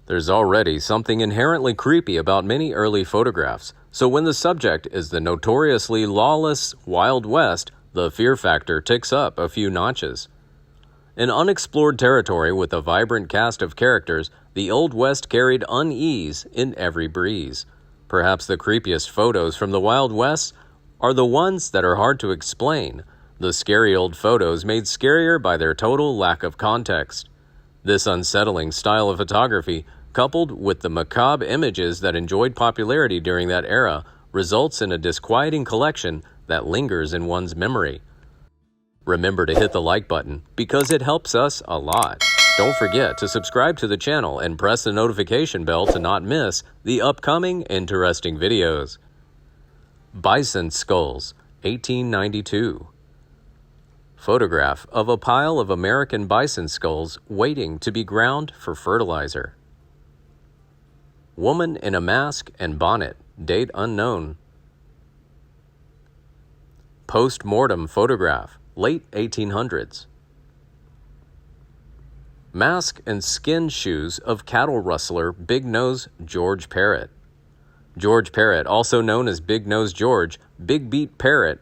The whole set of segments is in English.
There's already something inherently creepy about many early photographs, so when the subject is the notoriously lawless Wild West, the fear factor ticks up a few notches. In unexplored territory with a vibrant cast of characters, the Old West carried unease in every breeze. Perhaps the creepiest photos from the Wild West are the ones that are hard to explain, the scary old photos made scarier by their total lack of context. This unsettling style of photography, coupled with the macabre images that enjoyed popularity during that era, results in a disquieting collection that lingers in one's memory. Remember to hit the like button because it helps us a lot. Don't forget to subscribe to the channel and press the notification bell to not miss the upcoming interesting videos. Bison Skulls, 1892. Photograph of a pile of American bison skulls waiting to be ground for fertilizer. Woman in a mask and bonnet, date unknown. Post-mortem photograph, late 1800s. Mask and skin shoes of cattle rustler Big Nose George Parrott. George Parrott, also known as Big Nose George, Big Beat Parrott,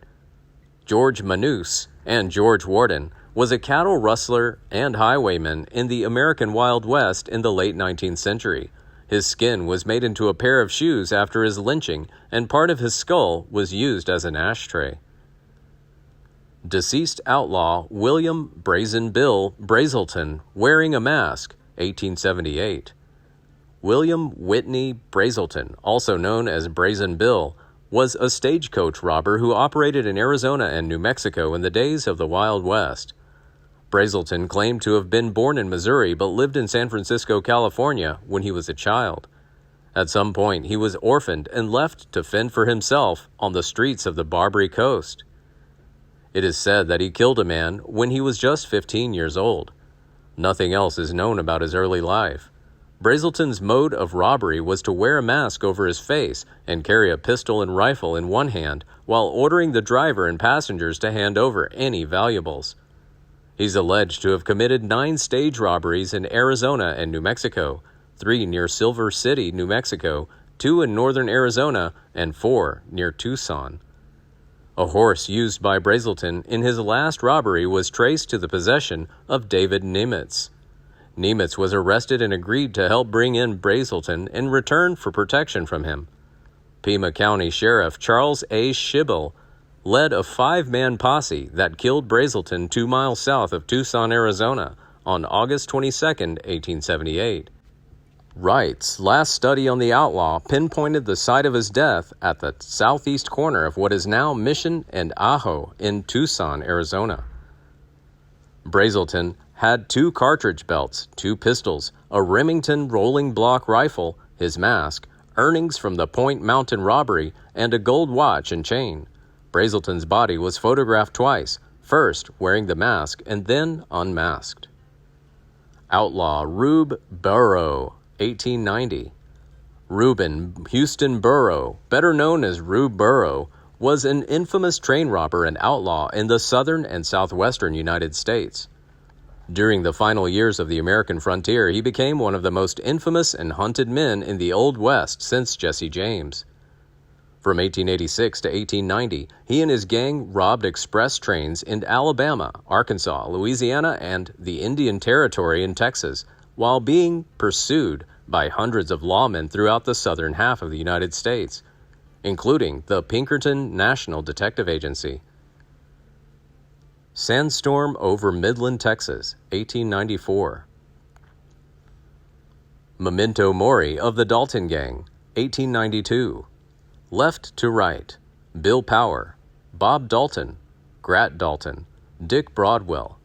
George Manus, and George Warden, was a cattle rustler and highwayman in the American Wild West in the late 19th century. His skin was made into a pair of shoes after his lynching, and part of his skull was used as an ashtray. Deceased outlaw William Brazen Bill Brazelton wearing a mask, 1878. William Whitney Brazelton, also known as Brazen Bill, was a stagecoach robber who operated in Arizona and New Mexico in the days of the Wild West. Brazelton claimed to have been born in Missouri but lived in San Francisco, California when he was a child. At some point, he was orphaned and left to fend for himself on the streets of the Barbary Coast. It is said that he killed a man when he was just 15 years old. Nothing else is known about his early life. Brazelton's mode of robbery was to wear a mask over his face and carry a pistol and rifle in one hand while ordering the driver and passengers to hand over any valuables. He's alleged to have committed 9 stage robberies in Arizona and New Mexico, 3 near Silver City, New Mexico, 2 in northern Arizona, and 4 near Tucson. A horse used by Brazelton in his last robbery was traced to the possession of David Nemitz. Nemitz was arrested and agreed to help bring in Brazelton in return for protection from him. Pima County Sheriff Charles A. Schibel led a 5-man posse that killed Brazelton 2 miles south of Tucson, Arizona, on August 22, 1878. Wright's last study on the outlaw pinpointed the site of his death at the southeast corner of what is now Mission and Ajo in Tucson, Arizona. Brazelton had 2 cartridge belts, 2 pistols, a Remington rolling block rifle, his mask, earnings from the Point Mountain robbery, and a gold watch and chain. Brazelton's body was photographed twice, first wearing the mask and then unmasked. Outlaw Rube Burrow, 1890. Reuben Houston Burrow, better known as Rube Burrow, was an infamous train robber and outlaw in the southern and southwestern United States. During the final years of the American frontier, he became one of the most infamous and hunted men in the Old West since Jesse James. From 1886 to 1890, he and his gang robbed express trains in Alabama, Arkansas, Louisiana, and the Indian Territory in Texas, while being pursued by hundreds of lawmen throughout the southern half of the United States, including the Pinkerton National Detective Agency. Sandstorm over Midland, Texas, 1894. Memento Mori of the Dalton Gang, 1892. Left to Right, Bill Power, Bob Dalton, Grat Dalton, Dick Broadwell.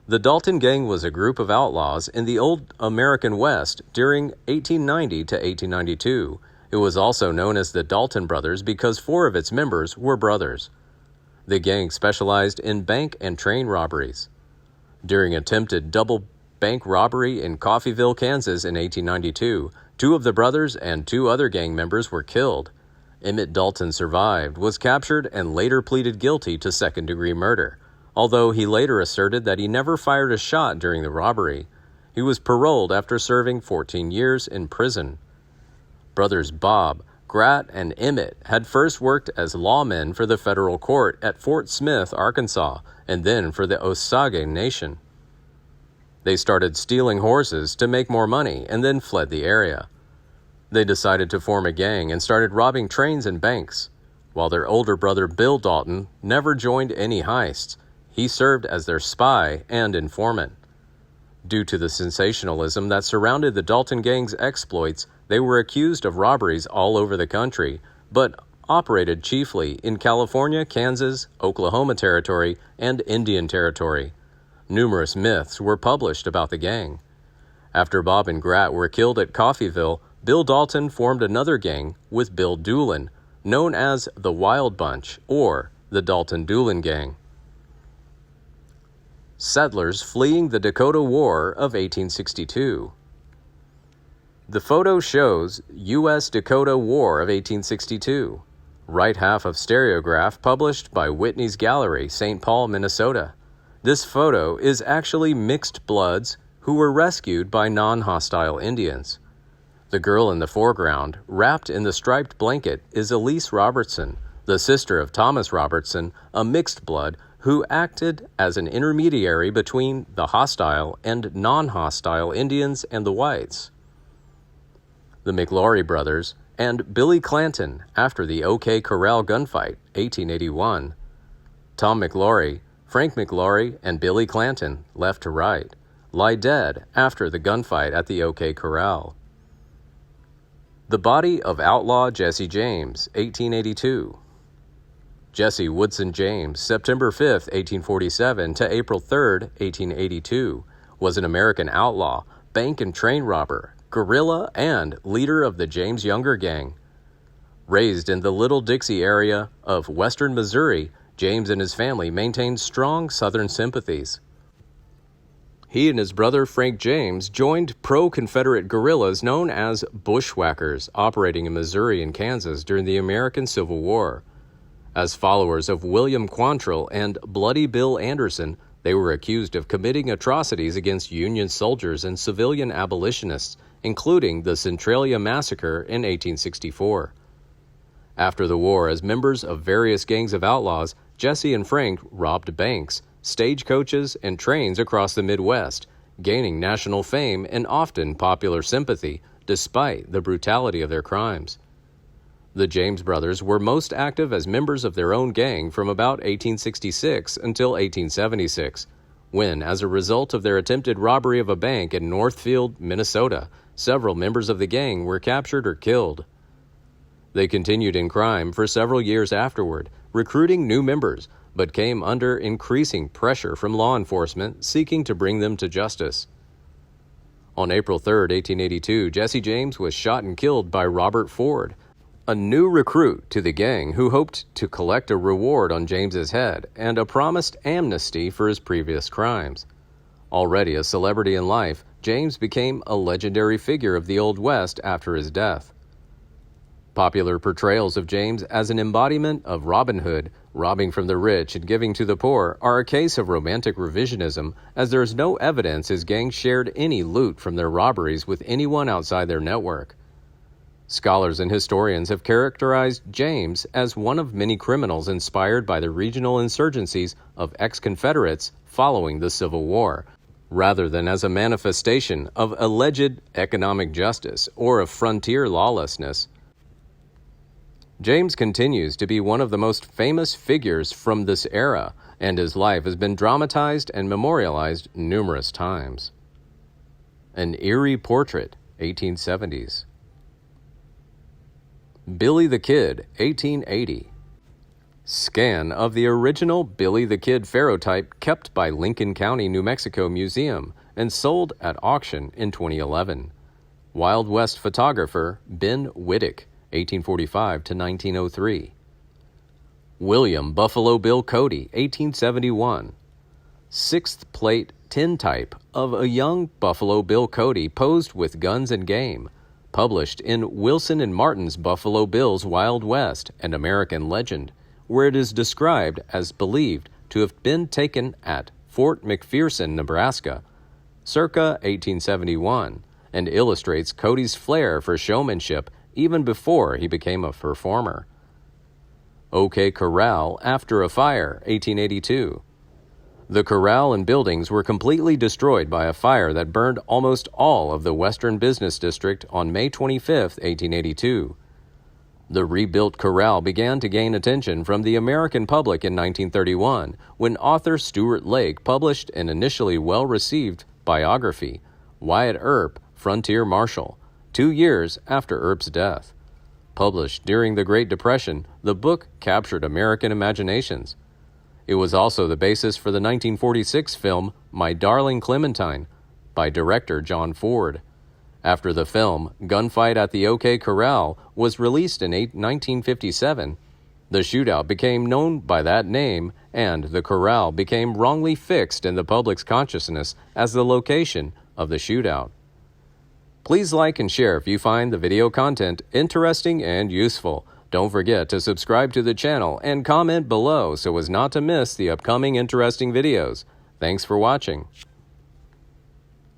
The Dalton Gang was a group of outlaws in the old American West during 1890 to 1892. It was also known as the Dalton Brothers because 4 of its members were brothers. The gang specialized in bank and train robberies. During attempted double bank robbery in Coffeyville, Kansas in 1892, 2 of the brothers and 2 other gang members were killed. Emmett Dalton survived, was captured, and later pleaded guilty to second-degree murder, although he later asserted that he never fired a shot during the robbery. He was paroled after serving 14 years in prison. Brothers Bob, Grat, and Emmett had first worked as lawmen for the federal court at Fort Smith, Arkansas, and then for the Osage Nation. They started stealing horses to make more money and then fled the area. They decided to form a gang and started robbing trains and banks. While their older brother Bill Dalton never joined any heists, he served as their spy and informant. Due to the sensationalism that surrounded the Dalton gang's exploits, they were accused of robberies all over the country, but operated chiefly in California, Kansas, Oklahoma Territory, and Indian Territory. Numerous myths were published about the gang. After Bob and Grat were killed at Coffeyville, Bill Dalton formed another gang with Bill Doolin, known as the Wild Bunch or the Dalton-Doolin Gang. Settlers fleeing the Dakota War of 1862. The photo shows U.S. Dakota War of 1862. Right half of stereograph published by Whitney's Gallery, St. Paul, Minnesota. This photo is actually mixed bloods who were rescued by non-hostile Indians. The girl in the foreground, wrapped in the striped blanket, is Elise Robertson, the sister of Thomas Robertson, a mixed blood who acted as an intermediary between the hostile and non-hostile Indians and the whites. The McLaury brothers, and Billy Clanton after the OK Corral gunfight, 1881. Tom McLaury, Frank McLaury, and Billy Clanton, left to right, lie dead after the gunfight at the OK Corral. The body of outlaw Jesse James, 1882. Jesse Woodson James, September 5, 1847 to April 3, 1882, was an American outlaw, bank and train robber, guerrilla, and leader of the James Younger Gang. Raised in the Little Dixie area of western Missouri, James and his family maintained strong Southern sympathies. He and his brother Frank James joined pro-Confederate guerrillas known as bushwhackers operating in Missouri and Kansas during the American Civil War. As followers of William Quantrill and Bloody Bill Anderson, they were accused of committing atrocities against Union soldiers and civilian abolitionists, including the Centralia Massacre in 1864. After the war, as members of various gangs of outlaws, Jesse and Frank robbed banks, stagecoaches, and trains across the Midwest, gaining national fame and often popular sympathy, despite the brutality of their crimes. The James brothers were most active as members of their own gang from about 1866 until 1876, when, as a result of their attempted robbery of a bank in Northfield, Minnesota, several members of the gang were captured or killed. They continued in crime for several years afterward, recruiting new members, but came under increasing pressure from law enforcement seeking to bring them to justice. On April 3, 1882, Jesse James was shot and killed by Robert Ford, a new recruit to the gang who hoped to collect a reward on James's head and a promised amnesty for his previous crimes. Already a celebrity in life, James became a legendary figure of the Old West after his death. Popular portrayals of James as an embodiment of Robin Hood, robbing from the rich and giving to the poor, are a case of romantic revisionism, as there is no evidence his gang shared any loot from their robberies with anyone outside their network. Scholars and historians have characterized James as one of many criminals inspired by the regional insurgencies of ex-Confederates following the Civil War, rather than as a manifestation of alleged economic justice or of frontier lawlessness. James continues to be one of the most famous figures from this era, and his life has been dramatized and memorialized numerous times. An Eerie Portrait, 1870s. Billy the Kid, 1880. Scan of the original Billy the Kid ferrotype kept by Lincoln County, New Mexico Museum and sold at auction in 2011. Wild West photographer Ben Wittick, 1845 to 1903. William Buffalo Bill Cody, 1871. Sixth plate tintype of a young Buffalo Bill Cody posed with guns and game, published in Wilson and Martin's Buffalo Bill's Wild West and American Legend, where it is described as believed to have been taken at Fort McPherson, Nebraska. circa 1871, and illustrates Cody's flair for showmanship even before he became a performer. OK Corral After a Fire, 1882. The corral and buildings were completely destroyed by a fire that burned almost all of the Western Business District on May 25, 1882. The rebuilt corral began to gain attention from the American public in 1931 when author Stuart Lake published an initially well-received biography, Wyatt Earp, Frontier Marshal, 2 years after Earp's death. Published during the Great Depression, the book captured American imaginations. It was also the basis for the 1946 film My Darling Clementine by director John Ford. After the film, Gunfight at the OK Corral was released in 1957. The shootout became known by that name, and the corral became wrongly fixed in the public's consciousness as the location of the shootout. Please like and share if you find the video content interesting and useful. Don't forget to subscribe to the channel and comment below so as not to miss the upcoming interesting videos. Thanks for watching.